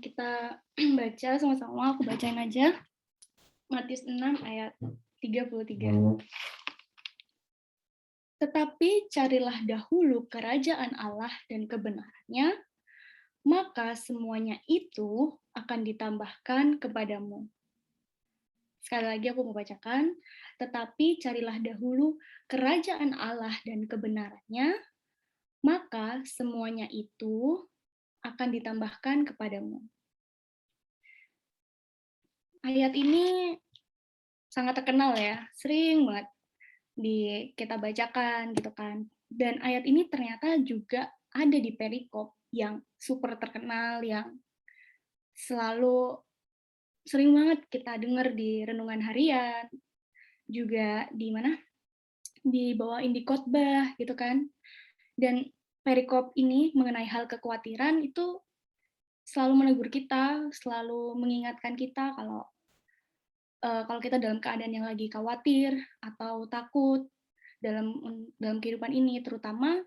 Kita baca sama-sama, aku bacain aja. Matius 6 ayat 33. Tetapi carilah dahulu kerajaan Allah dan kebenarannya, maka semuanya itu akan ditambahkan kepadamu. Sekali lagi aku mau bacakan, tetapi carilah dahulu kerajaan Allah dan kebenarannya, maka semuanya itu akan ditambahkan kepadamu. Ayat ini sangat terkenal ya, sering banget kita bacakan gitu kan. Dan ayat ini ternyata juga ada di perikop yang super terkenal, yang selalu sering banget kita dengar di renungan harian, juga di mana? Dibawain di khotbah gitu kan. Dan perikop ini mengenai hal kekhawatiran itu selalu menegur kita, selalu mengingatkan kita kalau kita dalam keadaan yang lagi khawatir atau takut dalam dalam kehidupan ini, terutama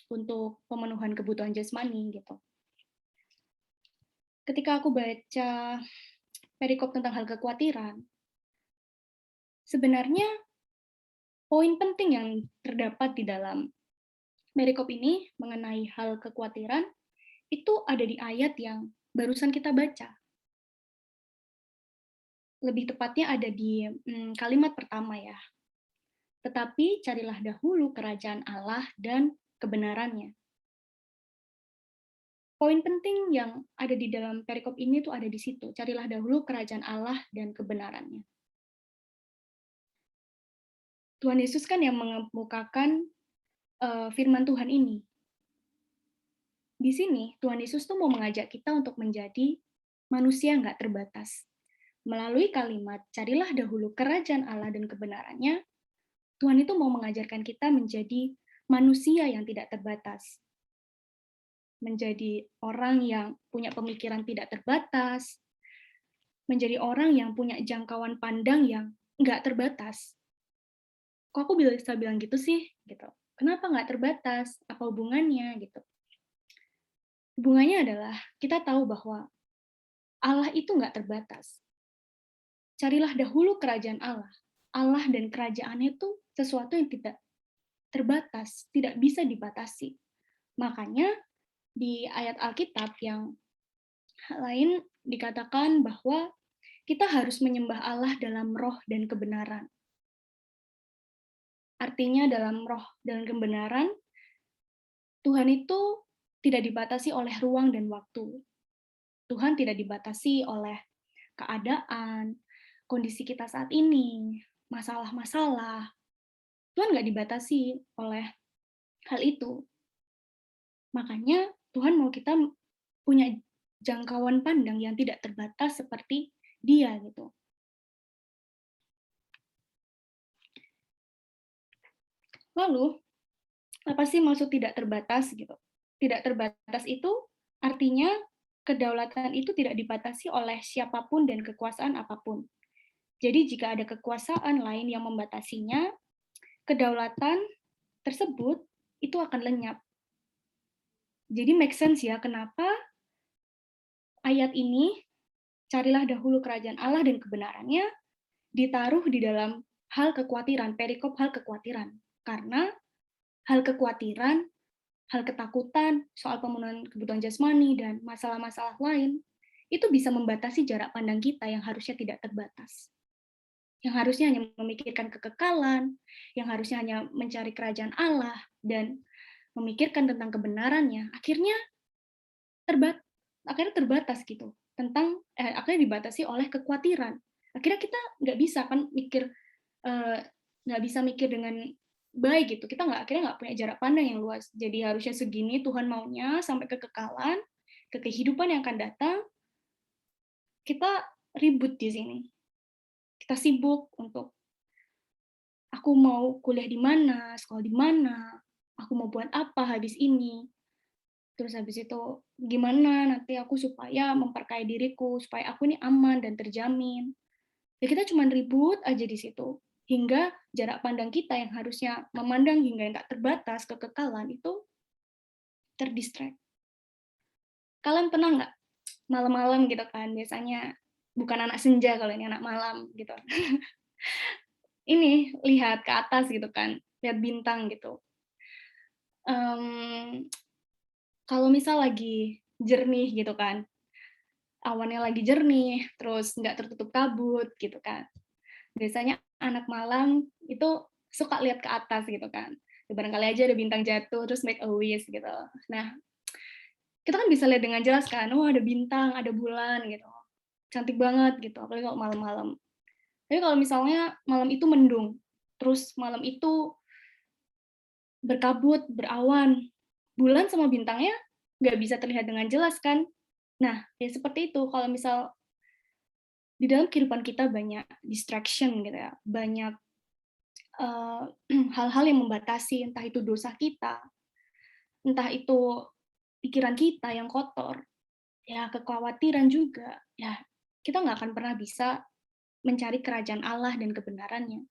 untuk pemenuhan kebutuhan jasmani gitu. Ketika aku baca perikop tentang hal kekhawatiran, sebenarnya poin penting yang terdapat di dalam perikop ini mengenai hal kekhawatiran itu ada di ayat yang barusan kita baca. Lebih tepatnya ada di kalimat pertama ya. Tetapi carilah dahulu kerajaan Allah dan kebenarannya. Poin penting yang ada di dalam perikop ini tuh ada di situ. Carilah dahulu kerajaan Allah dan kebenarannya. Tuhan Yesus kan yang mengemukakan firman Tuhan ini. Di sini Tuhan Yesus tuh mau mengajak kita untuk menjadi manusia nggak terbatas. Melalui kalimat carilah dahulu kerajaan Allah dan kebenarannya, Tuhan itu mau mengajarkan kita menjadi manusia yang tidak terbatas. Menjadi orang yang punya pemikiran tidak terbatas, menjadi orang yang punya jangkauan pandang yang nggak terbatas. Kok aku bisa bilang gitu sih? Gitu. Kenapa nggak terbatas? Apa hubungannya? Gitu. Hubungannya adalah kita tahu bahwa Allah itu nggak terbatas. Carilah dahulu kerajaan Allah. Allah dan kerajaannya itu sesuatu yang tidak terbatas, tidak bisa dibatasi. Makanya di ayat Alkitab yang lain dikatakan bahwa kita harus menyembah Allah dalam roh dan kebenaran. Artinya dalam roh dan kebenaran, Tuhan itu tidak dibatasi oleh ruang dan waktu. Tuhan tidak dibatasi oleh keadaan, kondisi kita saat ini, masalah-masalah. Tuhan nggak dibatasi oleh hal itu. Makanya Tuhan mau kita punya jangkauan pandang yang tidak terbatas seperti Dia gitu. Lalu, apa sih maksud tidak terbatas gitu? Tidak terbatas itu artinya kedaulatan itu tidak dibatasi oleh siapapun dan kekuasaan apapun. Jadi jika ada kekuasaan lain yang membatasinya, kedaulatan tersebut itu akan lenyap. Jadi make sense ya kenapa ayat ini, carilah dahulu kerajaan Allah dan kebenarannya, ditaruh di dalam hal kekhawatiran, perikop hal kekhawatiran. Karena hal kekhawatiran, hal ketakutan soal pemenuhan kebutuhan jasmani dan masalah-masalah lain, itu bisa membatasi jarak pandang kita yang harusnya tidak terbatas. Yang harusnya hanya memikirkan kekekalan, yang harusnya hanya mencari kerajaan Allah, dan memikirkan tentang kebenarannya, akhirnya terbatas gitu. Akhirnya dibatasi oleh kekhawatiran. Akhirnya kita nggak bisa kan nggak bisa mikir dengan baik gitu. Kita akhirnya nggak punya jarak pandang yang luas. Jadi harusnya segini Tuhan maunya sampai kekekalan, ke kehidupan yang akan datang, kita ribut di sini. Kita sibuk untuk aku mau kuliah di mana, sekolah di mana, aku mau buat apa habis ini. Terus habis itu gimana nanti aku supaya memperkaya diriku, supaya aku ini aman dan terjamin. Ya kita cuma ribut aja di situ. Hingga jarak pandang kita yang harusnya memandang hingga yang tak terbatas kekekalan itu terdistract. Kalian pernah nggak malam-malam gitu kan, biasanya bukan anak senja kalau ini anak malam gitu. Ini, lihat ke atas gitu kan, lihat bintang gitu. Mmm, kalau misal lagi jernih gitu kan, awannya lagi jernih, terus nggak tertutup kabut gitu kan. Biasanya anak malam itu suka lihat ke atas gitu kan. Ya barangkali aja ada bintang jatuh, terus make a wish gitu. Nah, kita kan bisa lihat dengan jelas kan, oh ada bintang, ada bulan gitu. Cantik banget gitu, apalagi kalau malam-malam. Tapi kalau misalnya malam itu mendung, terus malam itu berkabut, berawan, bulan sama bintangnya nggak bisa terlihat dengan jelas kan. Nah, ya seperti itu, kalau misal di dalam kehidupan kita banyak distraction gitu ya, banyak eee, hal-hal yang membatasi, entah itu dosa kita, entah itu pikiran kita yang kotor, ya kekhawatiran juga, ya kita nggak akan pernah bisa mencari kerajaan Allah dan kebenarannya.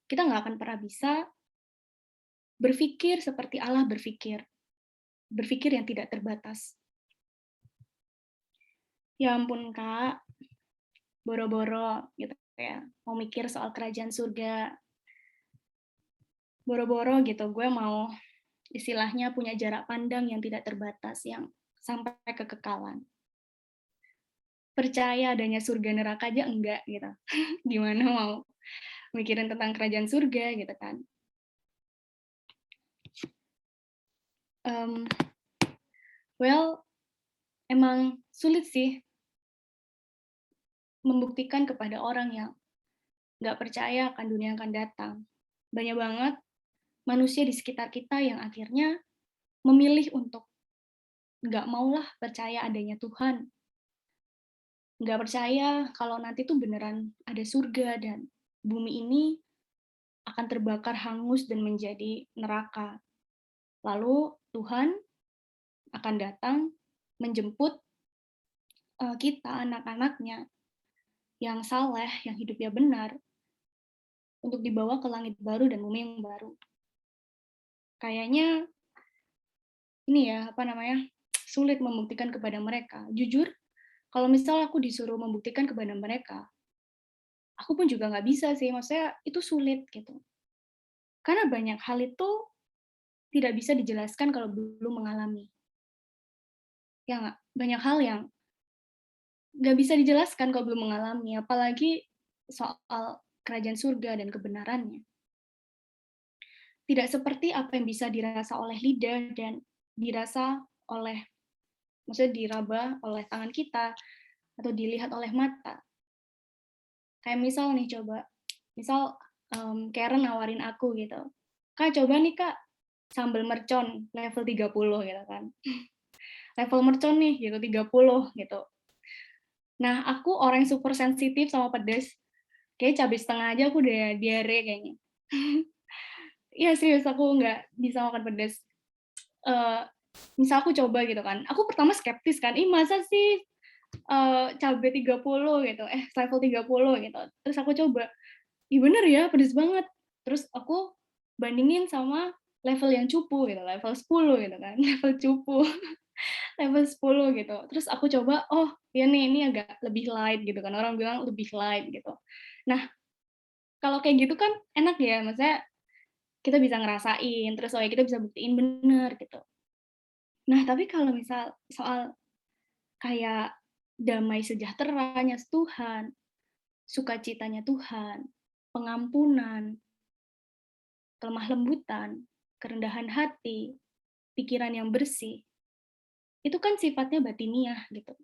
Kita nggak akan pernah bisa berpikir seperti Allah berpikir, berpikir yang tidak terbatas. Ya ampun Kak, boro-boro gitu ya, mau mikir soal kerajaan surga, boro-boro gitu gue mau istilahnya punya jarak pandang yang tidak terbatas, yang sampai kekekalan. Percaya adanya surga neraka aja enggak gitu. Gimana mau mikirin tentang kerajaan surga gitu kan. Mmm, well, emang sulit sih membuktikan kepada orang yang nggak percaya akan dunia yang akan datang. Banyak banget manusia di sekitar kita yang akhirnya memilih untuk nggak maulah percaya adanya Tuhan, nggak percaya kalau nanti tuh beneran ada surga dan bumi ini akan terbakar hangus dan menjadi neraka. Lalu Tuhan akan datang menjemput kita, anak-anaknya yang saleh, yang hidupnya benar, untuk dibawa ke langit baru dan bumi yang baru. Kayaknya ini ya, apa namanya, sulit membuktikan kepada mereka. Jujur, kalau misal aku disuruh membuktikan kepada mereka, aku pun juga nggak bisa sih, maksudnya itu sulit gitu. Karena banyak hal itu tidak bisa dijelaskan kalau belum mengalami. Ya nggak? Banyak hal yang nggak bisa dijelaskan kalau belum mengalami, apalagi soal kerajaan surga dan kebenarannya. Tidak seperti apa yang bisa dirasa oleh lidah dan dirasa oleh maksudnya diraba oleh tangan kita atau dilihat oleh mata. Kayak misal nih coba, misal, Karen nawarin aku gitu, "Kak, coba nih Kak, sambal mercon level 30," gitu kan. "Level mercon nih," gitu, 30 gitu. Nah, aku orang yang super sensitif sama pedes, kayak cabai setengah aja aku udah diare kayaknya. Iya serius, aku nggak bisa makan pedes. Eee, misal aku coba gitu kan, aku pertama skeptis kan, "Ih masa sih, cabe 30 gitu, level 30 gitu." Terus aku coba, "Ih bener ya, pedes banget." Terus aku bandingin sama level yang cupu gitu, level 10 gitu kan, level cupu, level 10 gitu. Terus aku coba, "Oh, iya nih, ini agak lebih light," gitu kan, orang bilang lebih light gitu. Nah, kalau kayak gitu kan enak ya, maksudnya kita bisa ngerasain, terus oh ya kita bisa buktiin bener gitu. Nah, tapi kalau misal soal kayak damai sejahteranya Tuhan, sukacitanya Tuhan, pengampunan, kelemah lembutan, kerendahan hati, pikiran yang bersih, itu kan sifatnya batiniah gitu,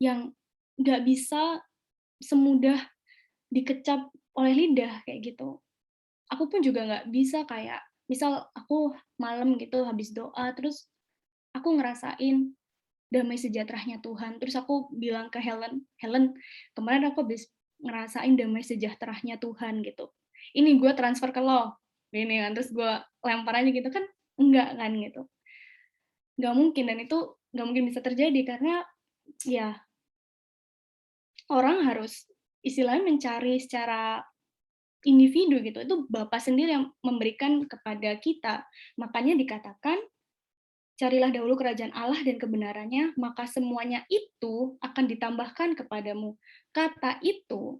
yang nggak bisa semudah dikecap oleh lidah kayak gitu. Aku pun juga nggak bisa kayak misal aku malam gitu habis doa, terus aku ngerasain damai sejahteranya Tuhan, terus aku bilang ke Helen, "Helen, kemarin aku habis ngerasain damai sejahteranya Tuhan," gitu. "Ini gue transfer ke lo," gini kan, terus gue lempar aja gitu kan, enggak kan gitu. Nggak mungkin dan itu nggak mungkin bisa terjadi karena ya orang harus istilahnya mencari secara individu gitu, itu Bapa sendiri yang memberikan kepada kita. Makanya dikatakan Carilah dahulu kerajaan Allah dan kebenarannya, maka semuanya itu akan ditambahkan kepadamu. Kata itu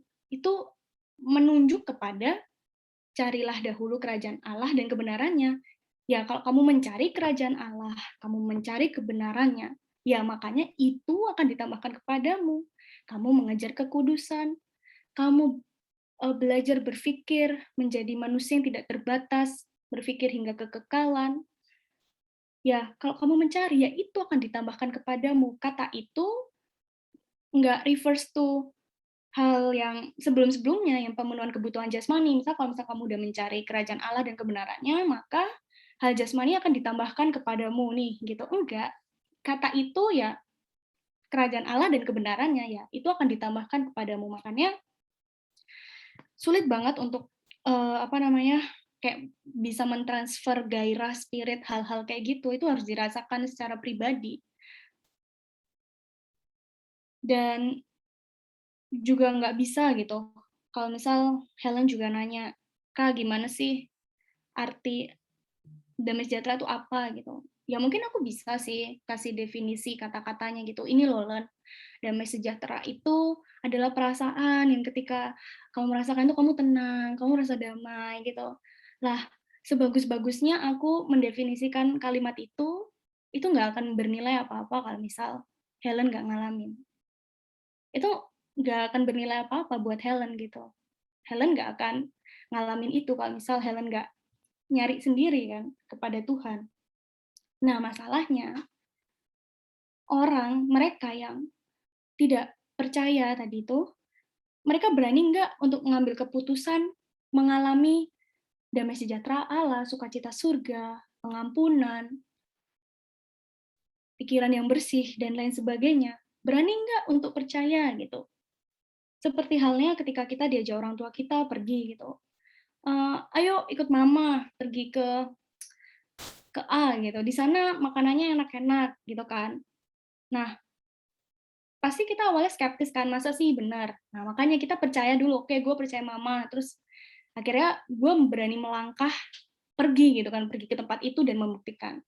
menunjuk kepada carilah dahulu kerajaan Allah dan kebenarannya. Ya, kalau kamu mencari kerajaan Allah, kamu mencari kebenarannya, ya makanya itu akan ditambahkan kepadamu. Kamu mengejar kekudusan, kamu belajar berpikir menjadi manusia yang tidak terbatas, berpikir hingga kekekalan. Ya, kalau kamu mencari, ya itu akan ditambahkan kepadamu. Kata itu nggak refers to hal yang sebelum-sebelumnya, yang pemenuhan kebutuhan jasmani. Misal kalau kamu udah mencari kerajaan Allah dan kebenarannya, maka hal jasmani akan ditambahkan kepadamu nih, gitu. Enggak. Kata itu ya kerajaan Allah dan kebenarannya, ya itu akan ditambahkan kepadamu. Makanya sulit banget untuk kayak bisa mentransfer gairah spirit hal-hal kayak gitu. Itu harus dirasakan secara pribadi. Dan juga nggak bisa gitu. Kalau misal Helen juga nanya, Kak gimana sih arti damai sejahtera itu apa gitu. Ya mungkin aku bisa sih kasih definisi kata-katanya gitu. Ini loh Len, damai sejahtera itu adalah perasaan yang ketika kamu merasakan itu kamu tenang, kamu merasa damai gitu. Lah, sebagus-bagusnya aku mendefinisikan kalimat itu nggak akan bernilai apa-apa kalau misal Helen nggak ngalamin. Itu nggak akan bernilai apa-apa buat Helen gitu. Helen nggak akan ngalamin itu kalau misal Helen nggak nyari sendiri kan kepada Tuhan. Nah, masalahnya mereka yang tidak percaya tadi itu, mereka berani nggak untuk mengambil keputusan mengalami damai sejahtera Allah, sukacita surga, pengampunan, pikiran yang bersih, dan lain sebagainya. Berani nggak untuk percaya gitu. Seperti halnya ketika kita diajak orang tua kita pergi gitu. Ayo ikut mama pergi ke A gitu. Di sana makanannya enak-enak gitu kan. Nah, pasti kita awalnya skeptis kan, masa sih benar. Nah, makanya kita percaya dulu, oke gue percaya mama. Terus akhirnya gue berani melangkah pergi gitu kan, pergi ke tempat itu dan membuktikan.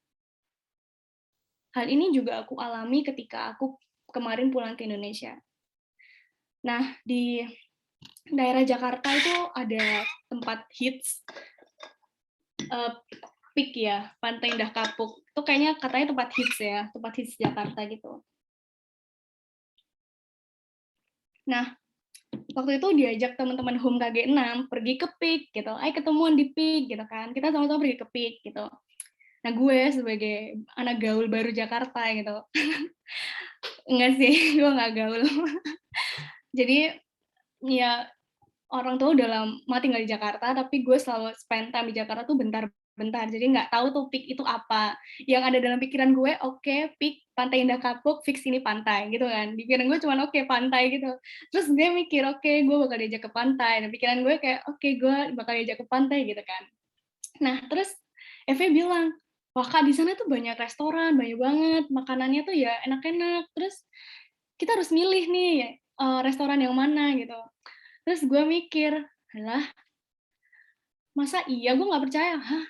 Hal ini juga aku alami ketika aku kemarin pulang ke Indonesia. Nah, di daerah Jakarta itu ada tempat hits Peak ya, Pantai Indah Kapuk. Itu kayaknya katanya tempat hits ya, tempat hits Jakarta gitu. Nah, waktu itu diajak teman-teman Home KG6 pergi ke Peak gitu. Ayo ketemuan di Peak gitu kan. Kita sama-sama pergi ke Peak gitu. Nah, gue sebagai anak gaul baru Jakarta gitu. Enggak sih, gue nggak gaul. Jadi ya orang tua udah lama tinggal di Jakarta, tapi gue selalu spend time di Jakarta tuh bentar-bentar. Jadi nggak tahu tuh Peak itu apa. Yang ada dalam pikiran gue, oke, Peak Pantai Indah Kapuk, fix ini pantai gitu kan. Di pikiran gue cuma oke, pantai gitu. Terus gue mikir, oke, gue bakal diajak ke pantai. Dan pikiran gue kayak, oke, gue bakal diajak ke pantai gitu kan. Nah, terus Eve bilang, wah Kak, di sana tuh banyak restoran, banyak banget. Makanannya tuh ya enak-enak. Terus kita harus milih nih restoran yang mana gitu. Terus gue mikir, alah, masa iya gue nggak percaya? Hah?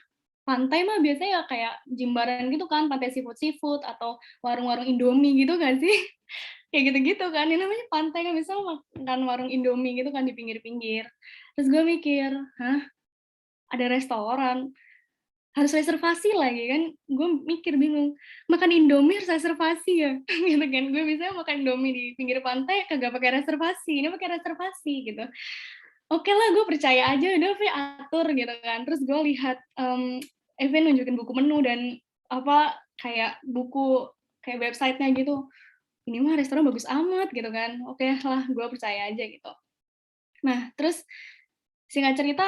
Pantai mah biasanya ya kayak Jimbaran gitu kan, pantai seafood atau warung-warung Indomie gitu kan sih? Kayak gitu-gitu kan, ini namanya pantai kan, misalnya makan warung Indomie gitu kan di pinggir-pinggir. Terus gue mikir, hah? Ada restoran, harus reservasi lagi kan? Gue mikir bingung, makan Indomie harus reservasi ya? Gitu kan, gue biasanya makan Indomie di pinggir pantai kagak pakai reservasi, ini pakai reservasi gitu. Oke lah, gue percaya aja, udah Ve atur gitu kan. Terus gue lihat Evan nunjukin buku menu dan kayak buku kayak websitenya gitu. Ini mah restoran bagus amat gitu kan. Oke lah, gue percaya aja gitu. Nah, terus singkat cerita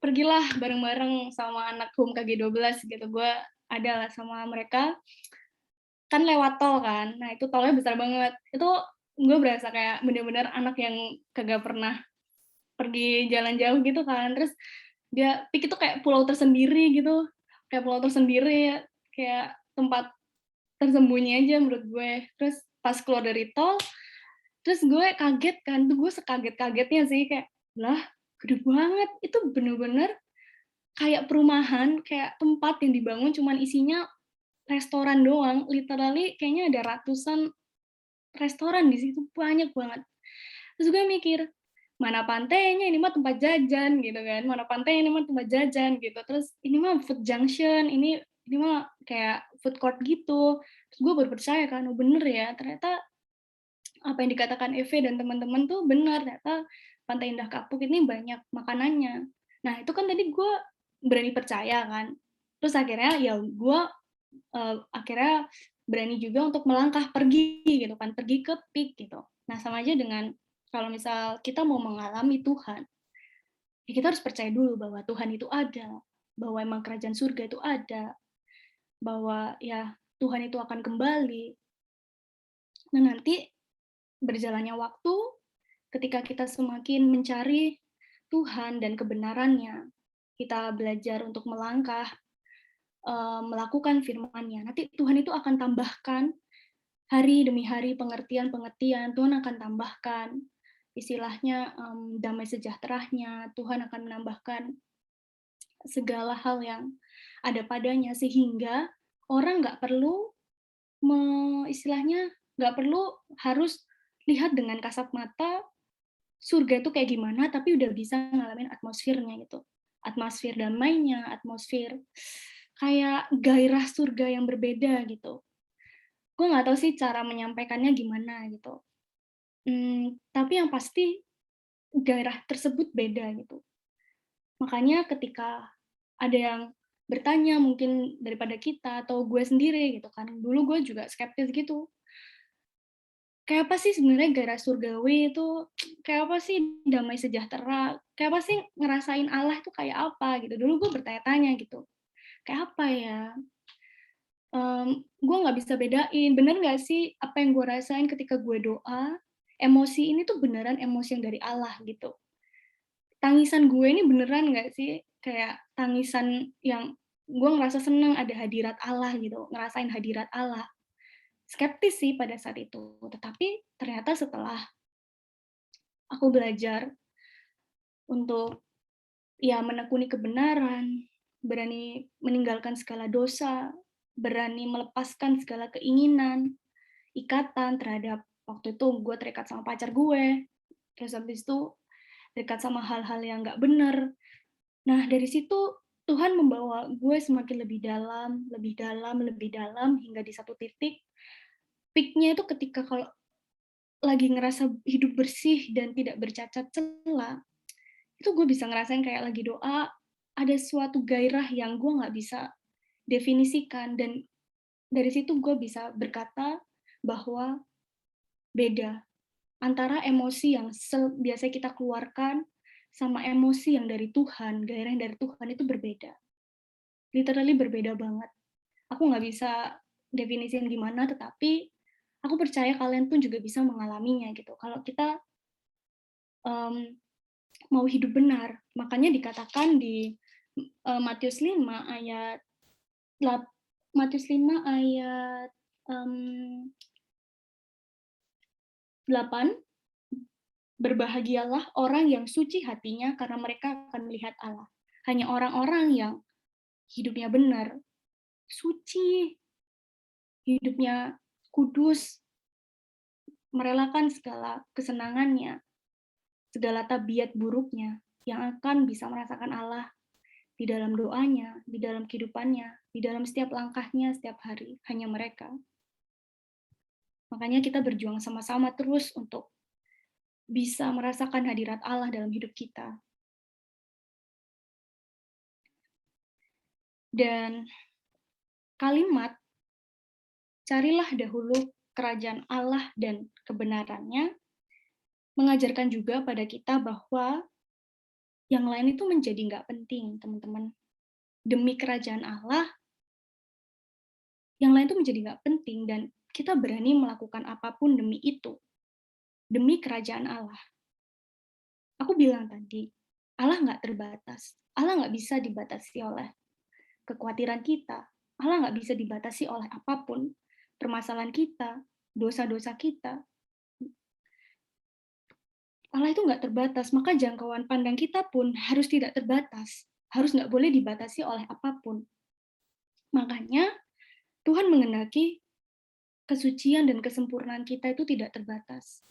pergilah bareng-bareng sama anak Home KG12 gitu. Gue ada lah sama mereka. Kan lewat tol kan. Nah, itu tolnya besar banget. Itu gue berasa kayak bener-bener anak yang kagak pernah pergi jalan jauh gitu kan. Terus dia Peak itu kayak pulau tersendiri gitu, kayak pulau tersendiri, kayak tempat tersembunyi aja menurut gue. Terus pas keluar dari tol, terus gue kaget kan, tuh gue sekaget-kagetnya sih, kayak lah gede banget, itu bener-bener kayak perumahan, kayak tempat yang dibangun cuman isinya restoran doang, literally kayaknya ada ratusan restoran di situ, banyak banget. Terus gue mikir, mana pantainya, ini mah tempat jajan gitu kan, mana pantainya, ini mah tempat jajan gitu. Terus ini mah food junction, ini mah kayak food court gitu. Terus gue baru percaya kan, oh bener ya, ternyata apa yang dikatakan Eve dan teman-teman tuh benar, ternyata Pantai Indah Kapuk ini banyak makanannya. Nah itu kan tadi gue berani percaya kan, terus akhirnya ya gue akhirnya berani juga untuk melangkah pergi gitu kan, pergi ke peak gitu. Nah sama aja dengan kalau misal kita mau mengalami Tuhan, ya kita harus percaya dulu bahwa Tuhan itu ada, bahwa emang kerajaan surga itu ada, bahwa ya Tuhan itu akan kembali. Nah nanti berjalannya waktu, ketika kita semakin mencari Tuhan dan kebenarannya, kita belajar untuk melangkah, melakukan firman-Nya. Nanti Tuhan itu akan tambahkan hari demi hari pengertian-pengertian, Tuhan akan tambahkan istilahnya damai sejahteranya, Tuhan akan menambahkan segala hal yang ada padanya sehingga orang nggak perlu istilahnya nggak perlu harus lihat dengan kasat mata surga itu kayak gimana, tapi udah bisa ngalamin atmosfernya gitu. Atmosfer damainya, atmosfer kayak gairah surga yang berbeda gitu. Gue nggak tahu sih cara menyampaikannya gimana gitu. Tapi yang pasti gairah tersebut beda gitu. Makanya ketika ada yang bertanya mungkin daripada kita atau gue sendiri gitu kan, dulu gue juga skeptis gitu. Kayak apa sih sebenarnya gairah surgawi itu, kayak apa sih damai sejahtera, kayak apa sih ngerasain Allah itu kayak apa gitu. Dulu gue bertanya-tanya gitu, kayak apa ya? Gue nggak bisa bedain, bener nggak sih apa yang gue rasain ketika gue doa, emosi ini tuh beneran emosi yang dari Allah gitu. Tangisan gue ini beneran nggak sih kayak tangisan yang gue ngerasa seneng ada hadirat Allah gitu, ngerasain hadirat Allah. Skeptis sih pada saat itu, tetapi ternyata setelah aku belajar untuk ya menekuni kebenaran, berani meninggalkan segala dosa, berani melepaskan segala keinginan, ikatan terhadap waktu itu gue terikat sama pacar gue, terus habis itu terikat sama hal-hal yang nggak bener. Nah dari situ Tuhan membawa gue semakin lebih dalam, lebih dalam, lebih dalam hingga di satu titik peaknya itu ketika kalau lagi ngerasa hidup bersih dan tidak bercacat celah, itu gue bisa ngerasain kayak lagi doa, ada suatu gairah yang gue nggak bisa definisikan, dan dari situ gue bisa berkata bahwa beda antara emosi yang biasa kita keluarkan sama emosi yang dari Tuhan, gairah yang dari Tuhan itu berbeda. Literally berbeda banget. Aku nggak bisa definisiin gimana, tetapi aku percaya kalian pun juga bisa mengalaminya gitu. Kalau kita mau hidup benar, makanya dikatakan di Matius 5 ayat Matius 5 ayat 8, berbahagialah orang yang suci hatinya karena mereka akan melihat Allah. Hanya orang-orang yang hidupnya benar, suci, hidupnya kudus, merelakan segala kesenangannya, segala tabiat buruknya, yang akan bisa merasakan Allah di dalam doanya, di dalam kehidupannya, di dalam setiap langkahnya setiap hari, hanya mereka. Makanya kita berjuang sama-sama terus untuk bisa merasakan hadirat Allah dalam hidup kita. Dan kalimat, carilah dahulu kerajaan Allah dan kebenarannya, mengajarkan juga pada kita bahwa yang lain itu menjadi nggak penting, teman-teman. Demi kerajaan Allah, yang lain itu menjadi nggak penting, dan kita berani melakukan apapun demi itu, demi kerajaan Allah. Aku bilang tadi, Allah nggak terbatas. Allah nggak bisa dibatasi oleh kekhawatiran kita. Allah nggak bisa dibatasi oleh apapun. Permasalahan kita, dosa-dosa kita. Allah itu nggak terbatas, maka jangkauan pandang kita pun harus tidak terbatas. Harus nggak boleh dibatasi oleh apapun. Makanya Tuhan menghendaki kesucian dan kesempurnaan kita itu tidak terbatas.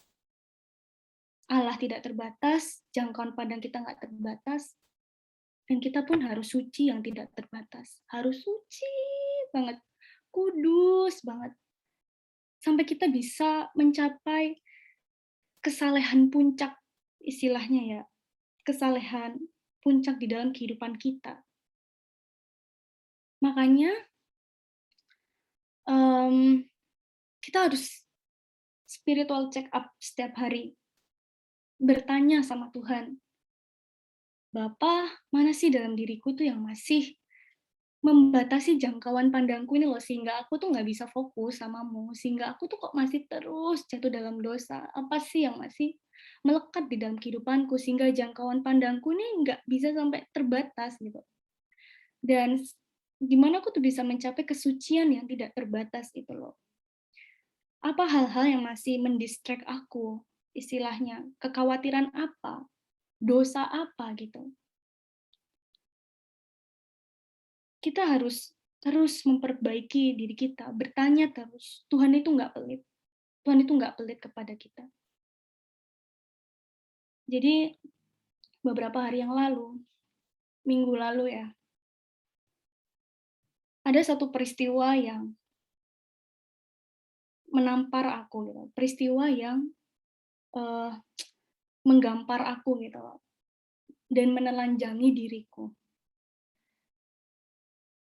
Allah tidak terbatas, jangkauan pandang kita nggak terbatas, dan kita pun harus suci yang tidak terbatas. Harus suci banget, kudus banget. Sampai kita bisa mencapai kesalehan puncak, istilahnya ya, kesalehan puncak di dalam kehidupan kita. Makanya kita harus spiritual check up setiap hari. Bertanya sama Tuhan, Bapa, mana sih dalam diriku tuh yang masih membatasi jangkauan pandangku ini loh, sehingga aku tuh nggak bisa fokus samamu, sehingga aku tuh kok masih terus jatuh dalam dosa. Apa sih yang masih melekat di dalam kehidupanku, sehingga jangkauan pandangku ini nggak bisa sampai terbatas gitu. Dan gimana aku tuh bisa mencapai kesucian yang tidak terbatas itu loh. Apa hal-hal yang masih mendistract aku, istilahnya, kekhawatiran apa, dosa apa gitu. Kita harus terus memperbaiki diri kita, bertanya terus. Tuhan itu nggak pelit. Tuhan itu nggak pelit kepada kita. Jadi beberapa hari yang lalu, minggu lalu ya, ada satu peristiwa yang menampar aku gitu. Peristiwa yang menggampar aku gitu loh, dan menelanjangi diriku.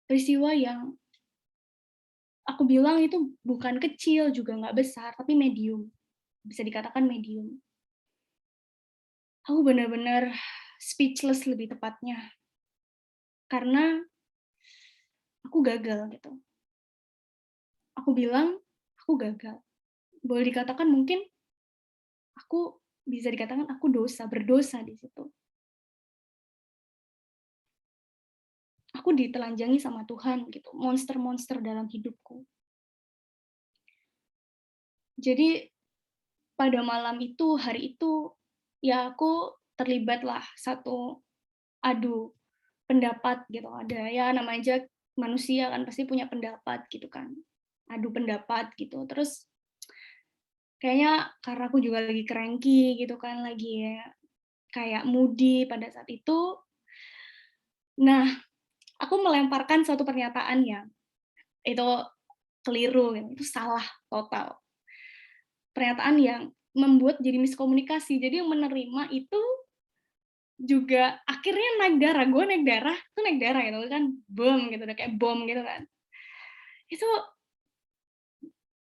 Peristiwa yang aku bilang itu bukan kecil juga nggak besar, tapi medium. Bisa dikatakan medium. Aku benar-benar speechless lebih tepatnya. Karena aku gagal gitu. Aku bilang, aku gagal. Boleh dikatakan mungkin aku bisa dikatakan aku berdosa di situ. Aku ditelanjangi sama Tuhan gitu, monster-monster dalam hidupku. Jadi pada malam itu, hari itu, ya aku terlibatlah satu adu pendapat gitu. Ada ya namanya aja manusia kan pasti punya pendapat gitu kan. Adu pendapat gitu. Terus kayaknya karena aku juga lagi cranky gitu kan, lagi ya, kayak moody pada saat itu. Nah, aku melemparkan suatu pernyataan yang itu keliru, itu salah total. Pernyataan yang membuat jadi miskomunikasi. Jadi yang menerima itu juga akhirnya naik darah. Gue naik darah, tuh naik darah gitu kan, bom gitu, udah kayak bom gitu kan. Itu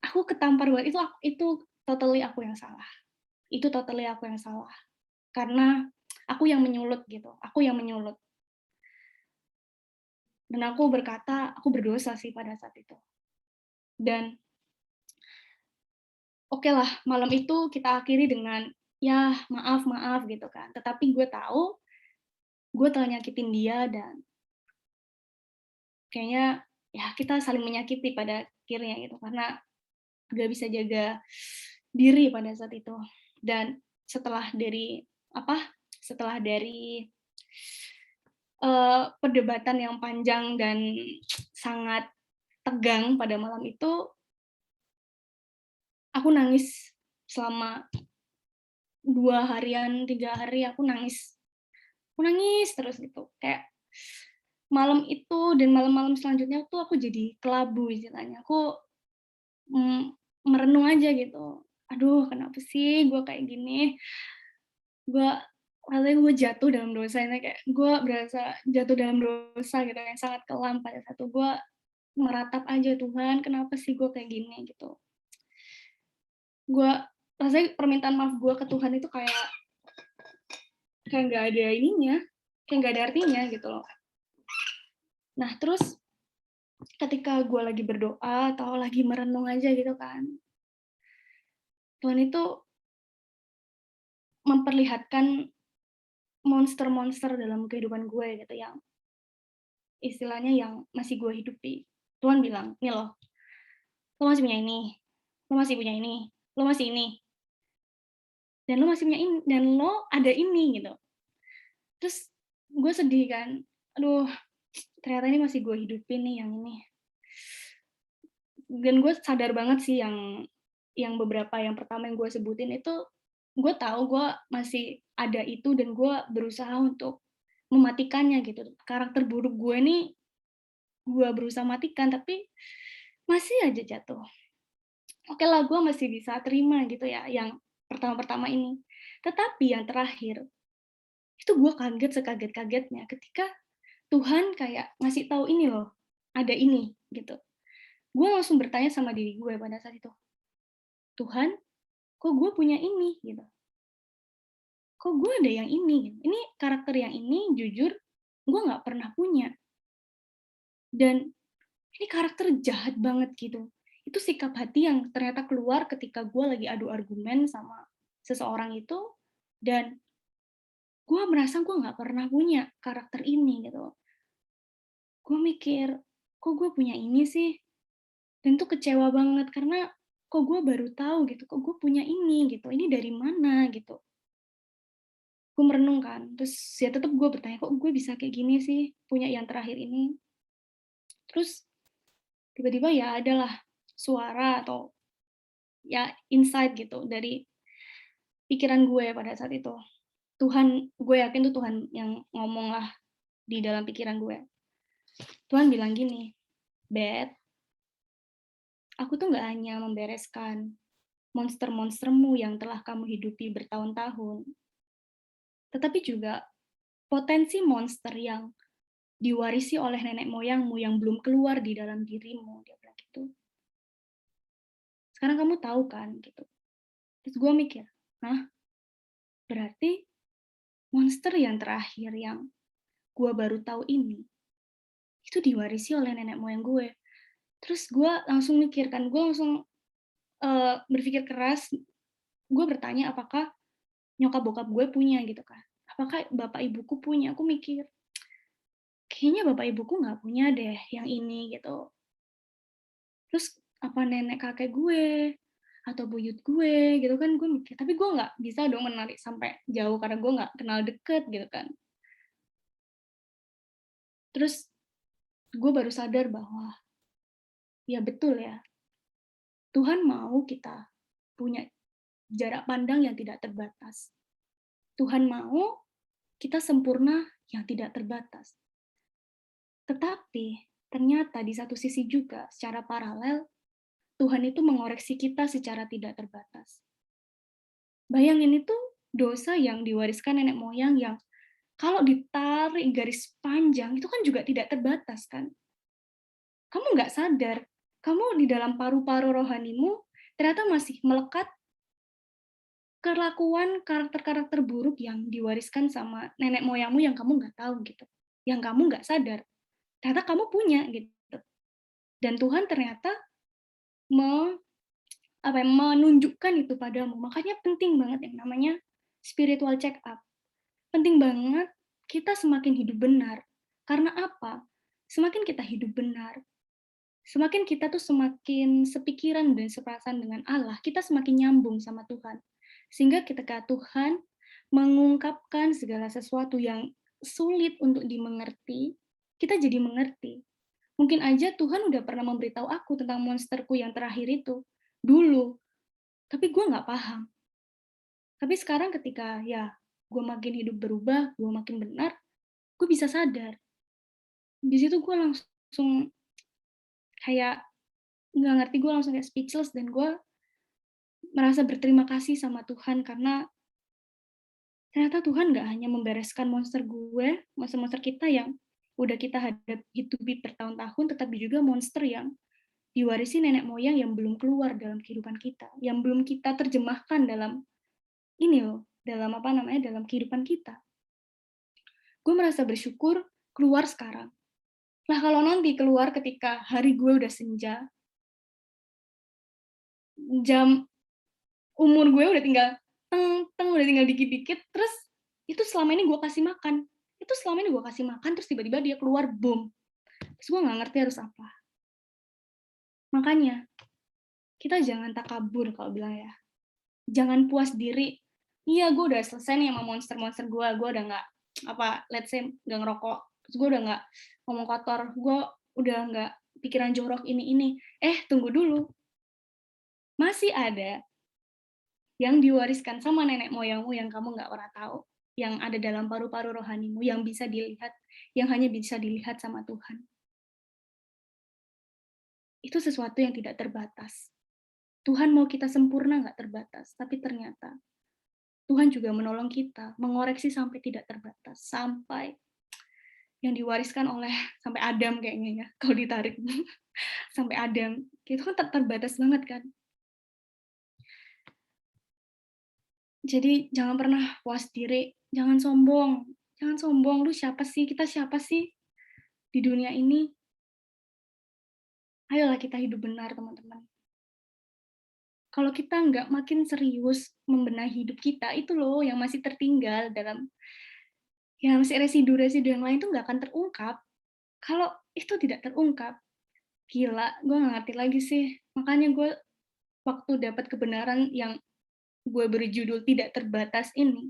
aku ketampar banget. Itu totally aku yang salah. Itu totally aku yang salah. Karena aku yang menyulut gitu. Aku yang menyulut. Dan aku berkata, aku berdosa sih pada saat itu. Dan oke lah, malam itu kita akhiri dengan, ya maaf gitu kan. Tetapi gue tahu, gue telah nyakitin dia dan kayaknya ya kita saling menyakiti pada akhirnya gitu. Karena gak bisa jaga diri pada saat itu. Dan setelah dari perdebatan yang panjang dan sangat tegang pada malam itu, aku nangis selama 2 harian, 3 hari aku nangis. Aku nangis terus gitu. Kayak malam itu dan malam-malam selanjutnya tuh aku jadi kelabu istilahnya. Aku merenung aja gitu. Aduh, kenapa sih gue kayak gini? Rasanya gue jatuh dalam dosa ini, kayak gue berasa jatuh dalam dosa gitu yang sangat kelam pada satu. Gue meratap aja, Tuhan, kenapa sih gue kayak gini gitu. Gue rasanya permintaan maaf gue ke Tuhan itu kayak nggak ada ininya, kayak nggak ada artinya gitu loh. Nah terus ketika gue lagi berdoa atau lagi merenung aja gitu kan, Tuhan itu memperlihatkan monster-monster dalam kehidupan gue gitu, yang istilahnya yang masih gue hidupi. Tuhan bilang, nih loh, lo masih punya ini, lo masih punya ini, lo masih ini, dan lo masih punya ini, dan lo ada ini gitu. Terus gue sedih kan, aduh ternyata ini masih gue hidupin nih yang ini. Dan gue sadar banget sih yang beberapa yang pertama yang gue sebutin itu, gue tahu gue masih ada itu dan gue berusaha untuk mematikannya gitu. Karakter buruk gue nih, gue berusaha matikan tapi masih aja jatuh. Oke lah, gue masih bisa terima gitu ya, yang pertama-pertama ini. Tetapi yang terakhir, itu gue kaget sekaget-kagetnya ketika Tuhan kayak ngasih tahu ini loh, ada ini gitu. Gue langsung bertanya sama diri gue pada saat itu, Tuhan, kok gue punya ini gitu? Kok gue ada yang ini? Ini karakter yang ini jujur gue nggak pernah punya. Dan ini karakter jahat banget gitu. Itu sikap hati yang ternyata keluar ketika gue lagi adu argumen sama seseorang itu, dan gue merasa gue nggak pernah punya karakter ini gitu. Gue mikir, kok gue punya ini sih? Dan tuh kecewa banget karena kok gue baru tahu gitu, kok gue punya ini gitu, ini dari mana gitu. Gue merenung kan, terus ya tetap gue bertanya, kok gue bisa kayak gini sih, punya yang terakhir ini. Terus tiba-tiba ya adalah suara atau ya insight gitu dari pikiran gue pada saat itu. Tuhan, gue yakin tuh Tuhan yang ngomong lah di dalam pikiran gue. Tuhan bilang gini, Bet, aku tuh nggak hanya membereskan monster-monstermu yang telah kamu hidupi bertahun-tahun, tetapi juga potensi monster yang diwarisi oleh nenek moyangmu yang belum keluar di dalam dirimu. Dia bilang gitu. Sekarang kamu tahu kan gitu. Terus gue mikir, nah berarti monster yang terakhir yang gue baru tahu ini, itu diwarisi oleh nenek moyang gue. Terus gue langsung mikir kan, gue langsung berpikir keras, gue bertanya apakah nyokap bokap gue punya gitu kan. Apakah bapak ibuku punya? Aku mikir, kayaknya bapak ibuku nggak punya deh yang ini gitu. Terus apa nenek kakek gue atau buyut gue gitu kan, gue mikir. Tapi gue nggak bisa dong menarik sampai jauh karena gue nggak kenal deket gitu kan. Terus gue baru sadar bahwa ya betul ya, Tuhan mau kita punya jarak pandang yang tidak terbatas. Tuhan mau kita sempurna yang tidak terbatas. Tetapi ternyata di satu sisi juga secara paralel Tuhan itu mengoreksi kita secara tidak terbatas. Bayangin itu dosa yang diwariskan nenek moyang yang kalau ditarik garis panjang itu kan juga tidak terbatas kan. Kamu nggak sadar, kamu di dalam paru-paru rohanimu ternyata masih melekat kelakuan karakter-karakter buruk yang diwariskan sama nenek moyangmu yang kamu nggak tahu gitu, yang kamu nggak sadar. Ternyata kamu punya gitu. Dan Tuhan ternyata menunjukkan itu padamu. Makanya penting banget yang namanya spiritual check up. Penting banget kita semakin hidup benar. Karena apa? Semakin kita hidup benar, semakin kita tuh semakin sepikiran dan seperasaan dengan Allah, kita semakin nyambung sama Tuhan. Sehingga ketika Tuhan mengungkapkan segala sesuatu yang sulit untuk dimengerti, kita jadi mengerti. Mungkin aja Tuhan udah pernah memberitahu aku tentang monsterku yang terakhir itu dulu, tapi gue nggak paham. Tapi sekarang ketika ya gue makin hidup berubah, gue makin benar, gue bisa sadar. Di situ gue langsung kayak nggak ngerti, gue langsung kayak speechless dan gue merasa berterima kasih sama Tuhan karena ternyata Tuhan nggak hanya membereskan monster gue, monster-monster kita yang udah kita hidupi bertahun-tahun, tetapi juga monster yang diwarisi nenek moyang yang belum keluar dalam kehidupan kita, yang belum kita terjemahkan dalam ini loh, dalam apa namanya, dalam kehidupan kita. Gue merasa bersyukur keluar sekarang. Nah kalau nanti keluar ketika hari gue udah senja, jam umur gue udah tinggal udah tinggal dikit-dikit, terus itu selama ini gue kasih makan. Itu selama ini gue kasih makan, terus tiba-tiba dia keluar, boom. Terus gue nggak ngerti harus apa. Makanya, kita jangan takabur kalau bilang ya. Jangan puas diri. Iya, gue udah selesai nih sama monster-monster gue udah nggak, let's say, nggak ngerokok. Terus gue udah nggak ngomong kotor, gue udah nggak pikiran jorok ini. Tunggu dulu, masih ada yang diwariskan sama nenek moyangmu yang kamu nggak pernah tahu, yang ada dalam paru-paru rohanimu, yang bisa dilihat, yang hanya bisa dilihat sama Tuhan. Itu sesuatu yang tidak terbatas. Tuhan mau kita sempurna nggak terbatas, tapi ternyata Tuhan juga menolong kita, mengoreksi sampai tidak terbatas, sampai yang diwariskan oleh sampai Adam kayaknya ya, kalau ditarik sampai Adam, itu kan terbatas banget kan. Jadi jangan pernah puas diri, jangan sombong, lu siapa sih, kita siapa sih di dunia ini? Ayolah kita hidup benar teman-teman. Kalau kita nggak makin serius membenahi hidup kita, itu loh yang masih tertinggal dalam, ya masih residu-residu yang lain itu nggak akan terungkap. Kalau itu tidak terungkap, gila, gue nggak ngerti lagi sih. Makanya gue waktu dapat kebenaran yang gue beri judul tidak terbatas ini,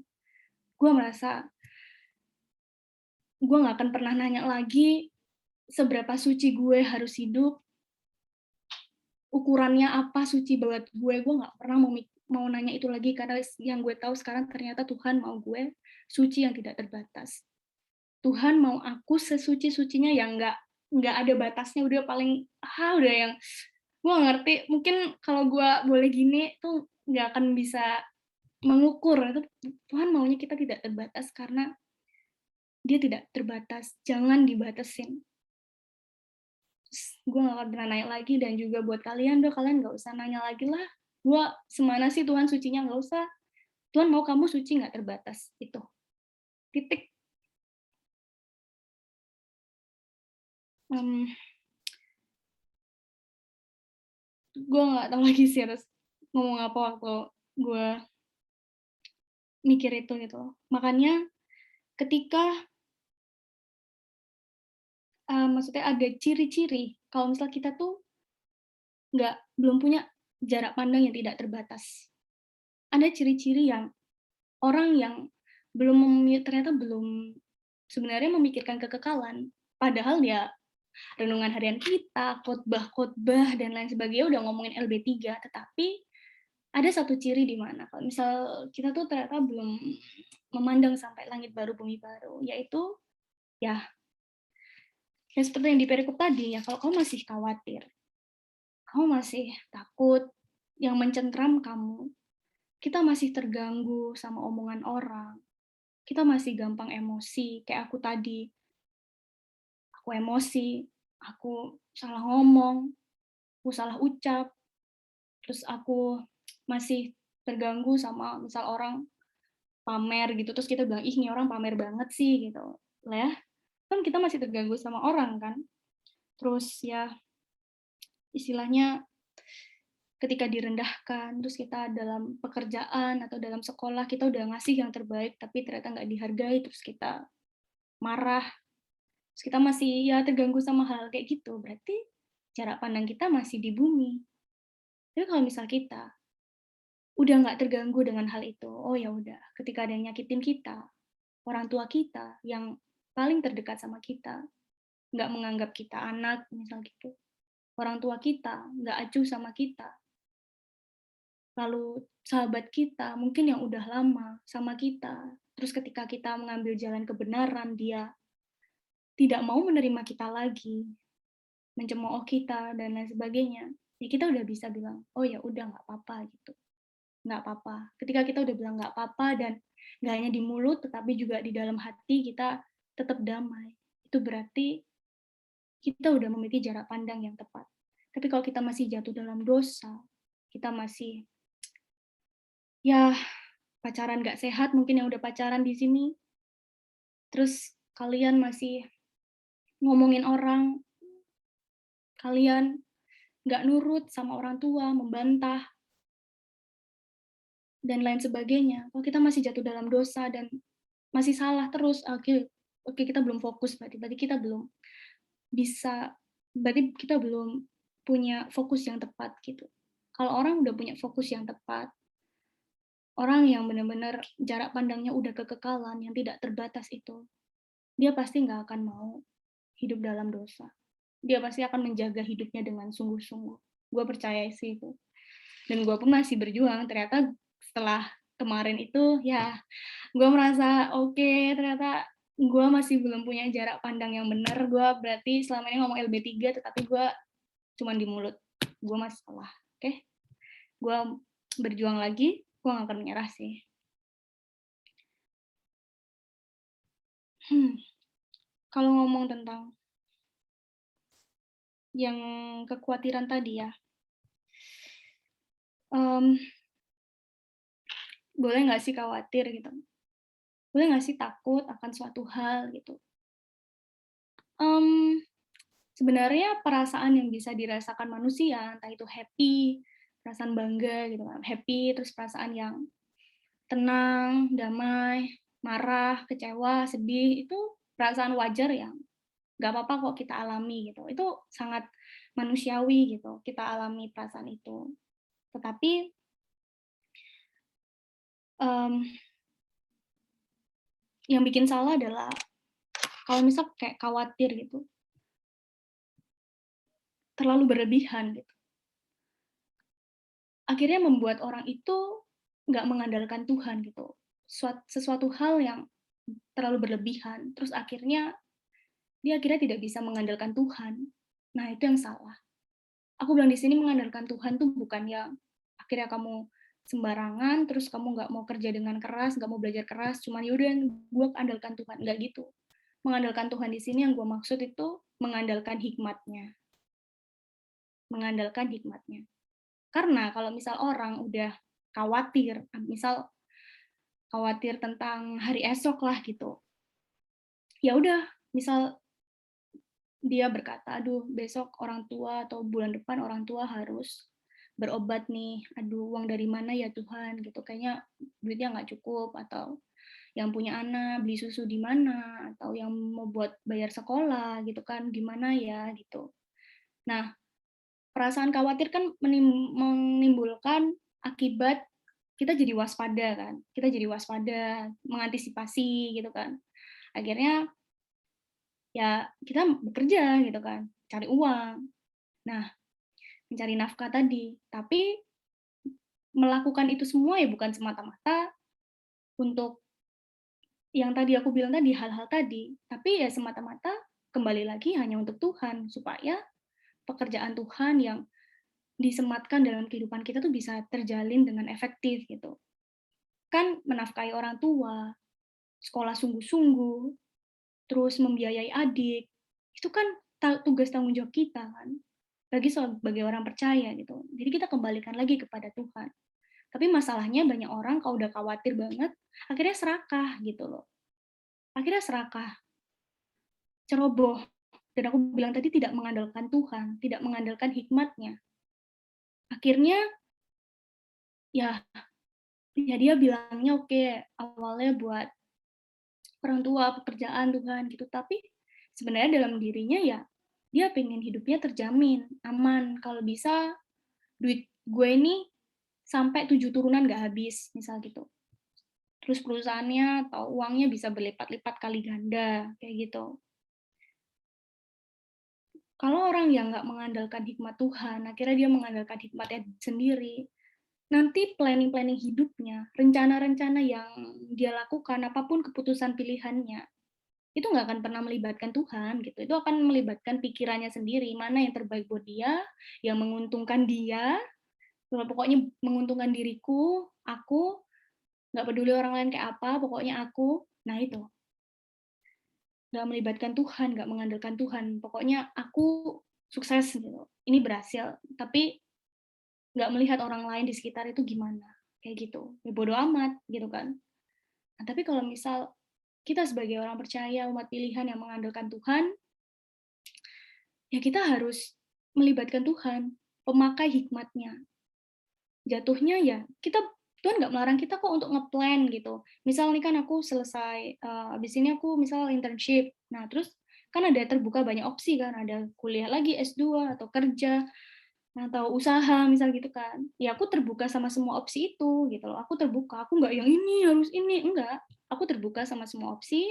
gue merasa gue nggak akan pernah nanya lagi seberapa suci gue harus hidup, ukurannya apa suci buat gue nggak pernah mau nanya itu lagi, karena yang gue tahu sekarang ternyata Tuhan mau gue suci yang tidak terbatas. Tuhan mau aku sesuci-sucinya yang nggak ada batasnya, udah paling udah yang gue ngerti. Mungkin kalau gue boleh gini tuh nggak akan bisa mengukur itu. Tuhan maunya kita tidak terbatas karena dia tidak terbatas, jangan dibatasin. Gue gak akan pernah nanya lagi, dan juga buat kalian gak usah nanya lagi lah, gue semana sih Tuhan sucinya, gak usah. Tuhan mau kamu suci gak terbatas, itu titik. Gue gak tahu lagi sih harus ngomong apa waktu gue mikir itu gitu. Makanya ketika maksudnya ada ciri-ciri kalau misal kita tuh belum punya jarak pandang yang tidak terbatas. Ada ciri-ciri yang orang yang ternyata belum sebenarnya memikirkan kekekalan, padahal dia renungan harian kita, khotbah-khotbah dan lain sebagainya udah ngomongin LB3, tetapi ada satu ciri di mana kalau misal kita tuh ternyata belum memandang sampai langit baru bumi baru, yaitu ya seperti yang di perikop tadi ya, kalau kamu masih khawatir, kamu masih takut, yang mencengkram kamu, kita masih terganggu sama omongan orang, kita masih gampang emosi, kayak aku tadi, aku emosi, aku salah ngomong, aku salah ucap, terus aku masih terganggu sama misal orang pamer gitu, terus kita bilang, ih ini orang pamer banget sih gitu. Lah ya, kan kita masih terganggu sama orang kan. Terus ya istilahnya ketika direndahkan, terus kita dalam pekerjaan atau dalam sekolah kita udah ngasih yang terbaik tapi ternyata nggak dihargai, terus kita marah, terus kita masih ya terganggu sama hal kayak gitu, berarti jarak pandang kita masih di bumi. Tapi kalau misal kita udah nggak terganggu dengan hal itu, oh ya udah, ketika ada yang nyakitin kita, orang tua kita yang paling terdekat sama kita, nggak menganggap kita anak, misal gitu. Orang tua kita nggak acuh sama kita. Lalu sahabat kita, mungkin yang udah lama sama kita, terus ketika kita mengambil jalan kebenaran, dia tidak mau menerima kita lagi, mencemooh kita, dan lain sebagainya. Ya kita udah bisa bilang, oh ya udah nggak apa-apa gitu. Nggak apa-apa. Ketika kita udah bilang nggak apa-apa, dan nggak hanya di mulut, tetapi juga di dalam hati kita tetap damai. Itu berarti kita udah memiliki jarak pandang yang tepat. Tapi kalau kita masih jatuh dalam dosa, kita masih ya pacaran nggak sehat, mungkin yang udah pacaran di sini, terus kalian masih ngomongin orang, kalian nggak nurut sama orang tua, membantah, dan lain sebagainya. Kalau kita masih jatuh dalam dosa dan masih salah terus, oke kita belum fokus, berarti kita belum bisa, berarti kita belum punya fokus yang tepat gitu. Kalau orang udah punya fokus yang tepat, orang yang benar-benar jarak pandangnya udah kekekalan, yang tidak terbatas itu, dia pasti nggak akan mau hidup dalam dosa. dia pasti akan menjaga hidupnya dengan sungguh-sungguh. Gue percaya sih itu. Dan gue pun masih berjuang. Ternyata setelah kemarin itu, ya gue merasa oke, ternyata gue masih belum punya jarak pandang yang benar. Gue berarti selama ini ngomong LB3, tetapi gue cuma di mulut. Gue masih salah. Oke, gue berjuang lagi, gue gak akan menyerah sih. Kalau ngomong tentang yang kekhawatiran tadi ya, boleh nggak sih khawatir gitu? Boleh nggak sih takut akan suatu hal gitu? Sebenarnya perasaan yang bisa dirasakan manusia, entah itu happy, perasaan bangga gitu kan, happy, terus perasaan yang tenang, damai, marah, kecewa, sedih, itu perasaan wajar yang nggak apa-apa kok kita alami gitu. Itu sangat manusiawi gitu, kita alami perasaan itu. Tetapi yang bikin salah adalah kalau misal kayak khawatir gitu, terlalu berlebihan gitu. Akhirnya membuat orang itu nggak mengandalkan Tuhan gitu. Sesuatu hal yang terlalu berlebihan, terus akhirnya dia akhirnya tidak bisa mengandalkan Tuhan. Nah, itu yang salah. Aku bilang di sini mengandalkan Tuhan tuh bukan yang akhirnya kamu sembarangan, terus kamu nggak mau kerja dengan keras, nggak mau belajar keras, cuman yaudah gue andalkan Tuhan. Nggak gitu. Mengandalkan Tuhan di sini yang gue maksud itu mengandalkan hikmatnya. Mengandalkan hikmatnya. Karena kalau misal orang udah khawatir, misal khawatir tentang hari esok lah gitu. Ya udah, misal dia berkata, aduh besok orang tua atau bulan depan orang tua harus berobat nih, aduh uang dari mana ya Tuhan gitu, kayaknya duitnya nggak cukup, atau yang punya anak beli susu di mana, atau yang mau buat bayar sekolah gitu kan, gimana ya gitu. Nah, perasaan khawatir kan menimbulkan akibat kita jadi waspada kan, kita jadi waspada, mengantisipasi gitu kan. Akhirnya ya kita bekerja gitu kan, cari uang. Nah, mencari nafkah tadi. Tapi melakukan itu semua ya bukan semata-mata untuk yang tadi aku bilang tadi, hal-hal tadi, tapi ya semata-mata kembali lagi hanya untuk Tuhan, supaya pekerjaan Tuhan yang disematkan dalam kehidupan kita tuh bisa terjalin dengan efektif gitu. Kan menafkahi orang tua, sekolah sungguh-sungguh, terus membiayai adik, itu kan tugas tanggung jawab kita kan, bagi sebagai orang percaya gitu. Jadi kita kembalikan lagi kepada Tuhan. Tapi masalahnya banyak orang kalau udah khawatir banget, akhirnya serakah gitu loh. Akhirnya serakah, ceroboh. Dan aku bilang tadi tidak mengandalkan Tuhan, tidak mengandalkan hikmatnya. Akhirnya ya dia bilangnya oke, awalnya buat orang tua, pekerjaan Tuhan gitu, tapi sebenarnya dalam dirinya ya dia pengen hidupnya terjamin, aman, kalau bisa duit gue ini sampai 7 turunan nggak habis, misal gitu. Terus perusahaannya atau uangnya bisa berlipat-lipat kali ganda, kayak gitu. Kalau orang yang nggak mengandalkan hikmat Tuhan, akhirnya dia mengandalkan hikmatnya sendiri, nanti planning-planning hidupnya, rencana-rencana yang dia lakukan, apapun keputusan pilihannya, itu nggak akan pernah melibatkan Tuhan gitu. Itu akan melibatkan pikirannya sendiri, mana yang terbaik buat dia, yang menguntungkan dia, pokoknya menguntungkan diriku, aku, nggak peduli orang lain kayak apa, pokoknya aku. Nah itu, nggak melibatkan Tuhan, nggak mengandalkan Tuhan. Pokoknya aku sukses gitu, ini berhasil. Tapi nggak melihat orang lain di sekitar itu gimana, kayak gitu. Ya bodo amat gitu kan. Nah, tapi kalau misal kita sebagai orang percaya, umat pilihan yang mengandalkan Tuhan, ya kita harus melibatkan Tuhan, pemakai hikmatnya. Jatuhnya ya kita, Tuhan nggak melarang kita kok untuk ngeplan gitu. Misal nih kan aku selesai, abis ini aku misal internship, nah terus kan ada terbuka banyak opsi kan, ada kuliah lagi S2 atau kerja atau usaha misal gitu kan. Ya aku terbuka sama semua opsi itu gitu loh. Aku terbuka, aku nggak yang ini harus ini, enggak. Aku terbuka sama semua opsi.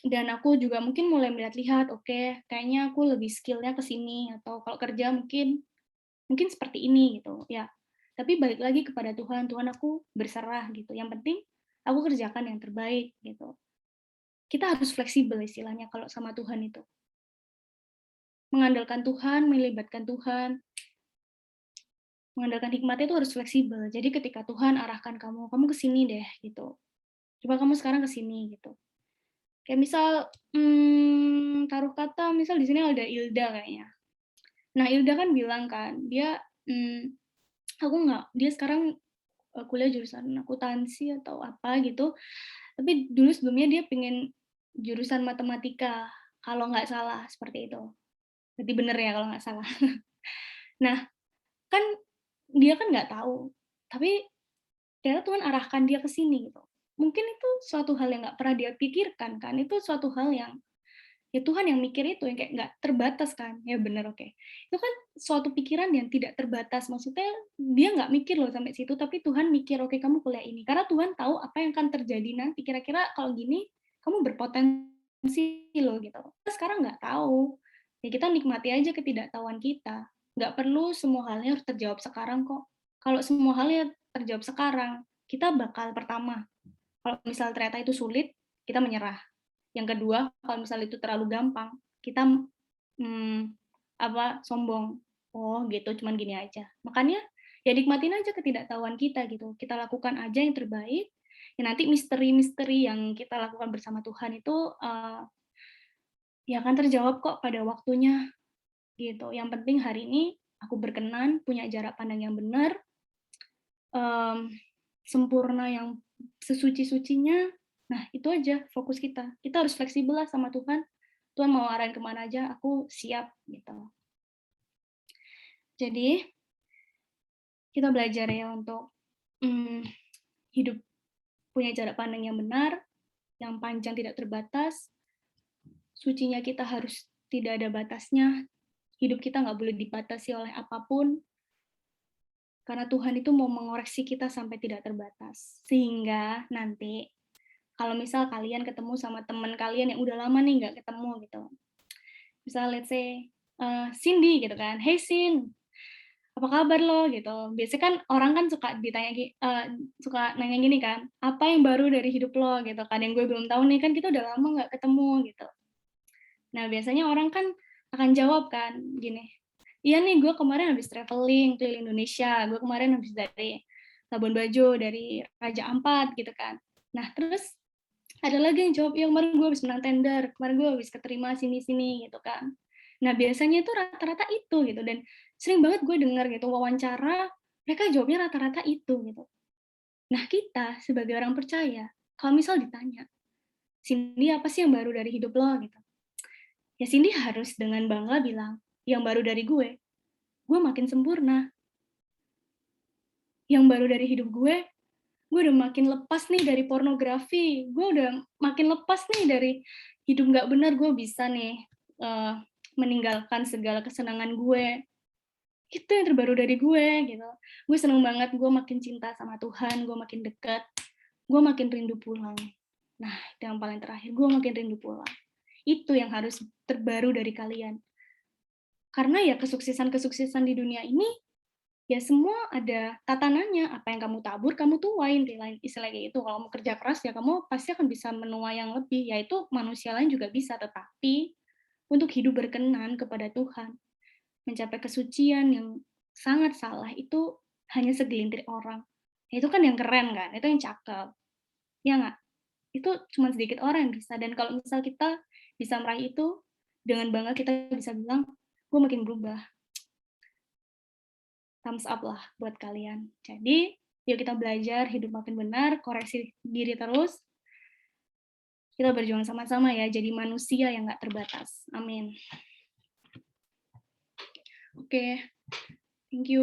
Dan aku juga mungkin mulai melihat-lihat, oke, kayaknya aku lebih skill-nya ke sini, atau kalau kerja mungkin seperti ini gitu, ya. Tapi balik lagi kepada Tuhan, Tuhan aku berserah gitu, yang penting aku kerjakan yang terbaik gitu. Kita harus fleksibel istilahnya kalau sama Tuhan itu. Mengandalkan Tuhan, melibatkan Tuhan, mengandalkan hikmatnya itu harus fleksibel. Jadi ketika Tuhan arahkan kamu ke sini deh gitu. Coba kamu sekarang ke sini gitu. Kayak misal, taruh kata misal di sini ada Ilda kayaknya. Nah, Ilda kan bilang kan, dia, aku nggak dia sekarang, kuliah jurusan akuntansi atau apa gitu, tapi dulu sebelumnya dia pengen jurusan matematika, kalau nggak salah, seperti itu. Berarti bener ya kalau nggak salah. Nah, kan dia kan nggak tahu, tapi ternyata Tuhan arahkan dia ke sini gitu. Mungkin itu suatu hal yang nggak pernah dia pikirkan kan, itu suatu hal yang ya Tuhan yang mikir itu, yang kayak nggak terbatas kan, ya bener, oke. Itu kan suatu pikiran yang tidak terbatas, maksudnya dia nggak mikir loh sampai situ, tapi Tuhan mikir, "Oke, kamu kuliah ini." Karena Tuhan tahu apa yang akan terjadi nanti, kira-kira kalau gini, kamu berpotensi loh gitu. Kita sekarang nggak tahu, ya kita nikmati aja ketidaktahuan kita, nggak perlu semua halnya harus terjawab sekarang kok. Kalau semua halnya terjawab sekarang, kita bakal pertama, kalau misal ternyata itu sulit, kita menyerah. Yang kedua, kalau misalnya itu terlalu gampang, kita, sombong. Oh gitu, cuman gini aja. Makanya, ya nikmatin aja ketidaktahuan kita gitu. Kita lakukan aja yang terbaik, ya nanti misteri-misteri yang kita lakukan bersama Tuhan itu, ya akan terjawab kok pada waktunya, gitu. Yang penting hari ini aku berkenan, punya jarak pandang yang benar, mmm, sempurna yang sesuci-sucinya. Nah, itu aja fokus kita. Kita harus fleksibel lah sama Tuhan. Tuhan mau arahin kemana aja, aku siap gitu. Jadi, kita belajar ya untuk hidup punya jarak pandang yang benar, yang panjang tidak terbatas, sucinya kita harus tidak ada batasnya, hidup kita nggak boleh dibatasi oleh apapun, karena Tuhan itu mau mengoreksi kita sampai tidak terbatas. Sehingga nanti kalau misal kalian ketemu sama teman kalian yang udah lama nih nggak ketemu gitu. Misal let's say, Cindy gitu kan, "Hey Sin, apa kabar lo?" Gitu. Biasanya kan orang kan suka nanya gini kan, "Apa yang baru dari hidup lo?" Gitu kan, yang gue belum tahu nih, kan kita udah lama nggak ketemu gitu. Nah, biasanya orang kan akan jawab kan gini, "Iya nih, gue kemarin habis traveling keliling Indonesia, gue kemarin habis dari Labuan Bajo, dari Raja Ampat," gitu kan. Nah, terus ada lagi yang jawab, "Ya kemarin gue habis menang tender, kemarin gue habis keterima sini-sini," gitu kan. Nah, biasanya itu rata-rata itu gitu, dan sering banget gue dengar gitu wawancara, mereka jawabnya rata-rata itu gitu. Nah, kita sebagai orang percaya, kalau misal ditanya, "Cindy, apa sih yang baru dari hidup lo?" Gitu. Ya Cindy harus dengan bangga bilang, "Yang baru dari gue makin sempurna. Yang baru dari hidup gue udah makin lepas nih dari pornografi, gue udah makin lepas nih dari hidup nggak benar, gue bisa nih, eee, meninggalkan segala kesenangan gue. Itu yang terbaru dari gue," gitu. Gue seneng banget, gue makin cinta sama Tuhan, gue makin dekat, gue makin rindu pulang. Nah, itu yang paling terakhir, gue makin rindu pulang. Itu yang harus terbaru dari kalian. Karena ya kesuksesan-kesuksesan di dunia ini, ya semua ada tatanannya, apa yang kamu tabur, kamu tuain, istilahnya kayak gitu. Kalau mau kerja keras, ya kamu pasti akan bisa menuai yang lebih, yaitu manusia lain juga bisa, tetapi untuk hidup berkenan kepada Tuhan, mencapai kesucian yang sangat salah, itu hanya segelintir orang. Itu kan yang keren kan, itu yang cakep, ya nggak? Itu cuma sedikit orang yang bisa, dan kalau misal kita bisa meraih itu, dengan bangga kita bisa bilang, "Gue makin berubah." Thumbs up lah buat kalian. Jadi, yuk kita belajar hidup makin benar, koreksi diri terus, kita berjuang sama-sama ya, jadi manusia yang nggak terbatas. Amin. Oke, thank you.